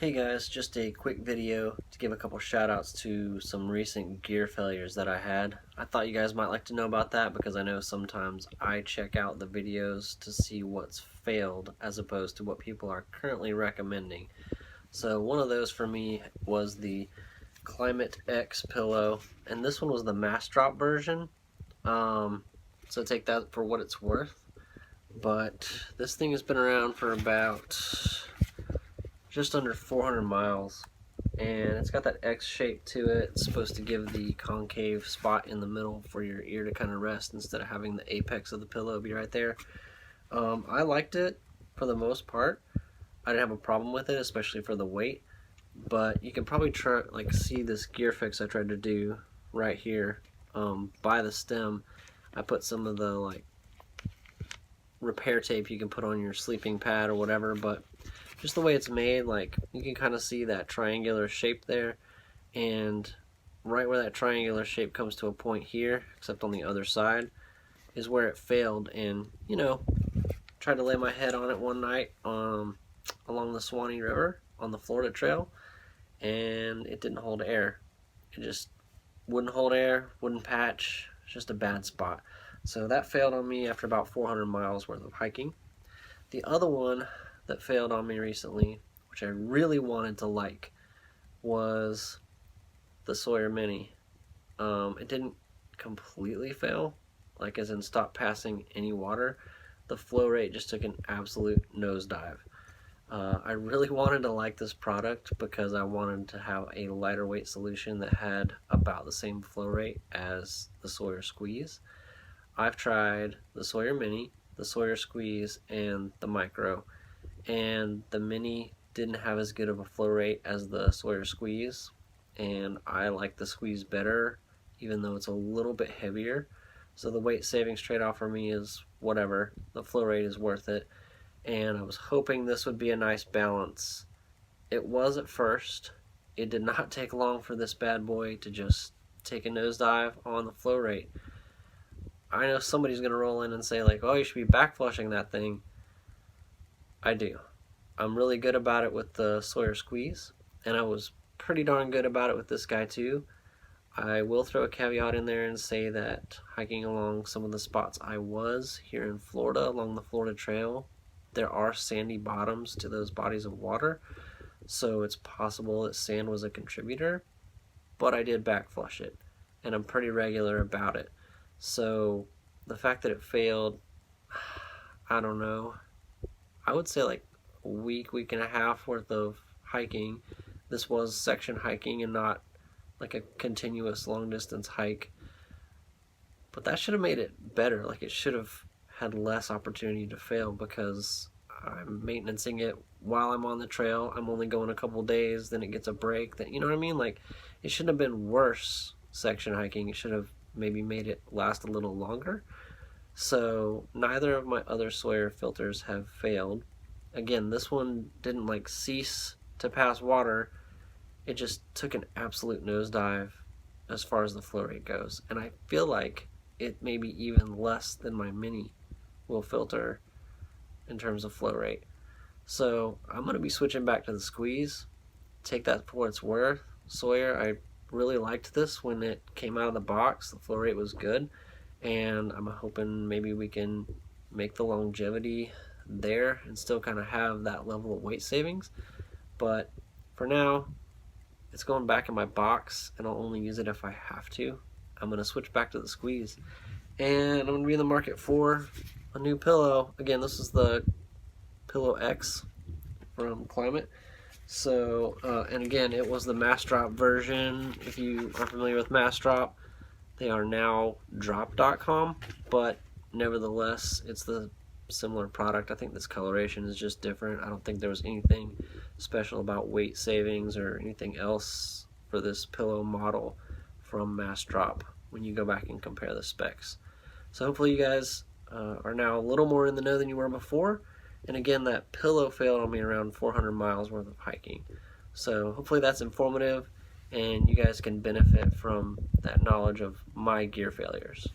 Hey guys, just a quick video to give a couple shout outs to some recent gear failures that I had. I thought you guys might like to know about that because I know sometimes I check out the videos to see what's failed as opposed to what people are currently recommending. So one of those for me was the Klymit X pillow, and this one was the mass drop version. So take that for what it's worth. But this thing has been around for about just under 400 miles, and it's got that X shape to it. It's supposed to give the concave spot in the middle for your ear to kind of rest instead of having the apex of the pillow be right there. I liked it for the most part. I didn't have a problem with it, especially for the weight, but you can probably see this gear fix I tried to do right here. By the stem I put some of the repair tape you can put on your sleeping pad or whatever, but just the way it's made, you can kind of see that triangular shape there, and right where that triangular shape comes to a point here, except on the other side, is where it failed. And tried to lay my head on it one night along the Swanee River on the Florida Trail, and it didn't hold air. It just wouldn't hold air, wouldn't patch. It's just a bad spot. So that failed on me after about 400 miles worth of hiking. The other one that failed on me recently, which I really wanted to was the Sawyer Mini. It didn't completely fail, as in stop passing any water. The flow rate just took an absolute nosedive. I really wanted to like this product because I wanted to have a lighter weight solution that had about the same flow rate as the Sawyer Squeeze. I've tried the Sawyer Mini, the Sawyer Squeeze, and the Micro, and the Mini didn't have as good of a flow rate as the Sawyer Squeeze, and I like the Squeeze better, even though it's a little bit heavier. So the weight savings trade-off for me is whatever. The flow rate is worth it, and I was hoping this would be a nice balance. It was at first. It did not take long for this bad boy to just take a nosedive on the flow rate. I know somebody's going to roll in and say oh, you should be back flushing that thing. I do. I'm really good about it with the Sawyer Squeeze, and I was pretty darn good about it with this guy too. I will throw a caveat in there and say that hiking along some of the spots I was here in Florida, along the Florida Trail, there are sandy bottoms to those bodies of water, so it's possible that sand was a contributor, but I did back flush it, and I'm pretty regular about it. So the fact that it failed, I don't know. I would say a week and a half worth of hiking. This was section hiking and not a continuous long distance hike. But that should have made it better. It should have had less opportunity to fail because I'm maintaining it while I'm on the trail. I'm only going a couple days, then it gets a break. You know what I mean? It shouldn't have been worse section hiking. It should have maybe made it last a little longer. So neither of my other Sawyer filters have failed. Again, this one didn't cease to pass water. It just took an absolute nosedive as far as the flow rate goes, and I feel like it may be even less than my Mini will filter in terms of flow rate. So I'm going to be switching back to the Squeeze. Take that for what it's worth. Sawyer, I really liked this when it came out of the box. The flow rate was good, and I'm hoping maybe we can make the longevity there and still kind of have that level of weight savings. But for now, it's going back in my box, and I'll only use it if I have to. I'm going to switch back to the Squeeze, and I'm going to be in the market for a new pillow. Again, this is the Pillow X from Klymit. So, and again, it was the mass drop version. If you are familiar with mass drop, they are now drop.com, but nevertheless, it's the similar product. I think this coloration is just different. I don't think there was anything special about weight savings or anything else for this pillow model from mass drop when you go back and compare the specs. So hopefully you guys are now a little more in the know than you were before. And again, that pillow failed on me around 400 miles worth of hiking. So hopefully that's informative, and you guys can benefit from that knowledge of my gear failures.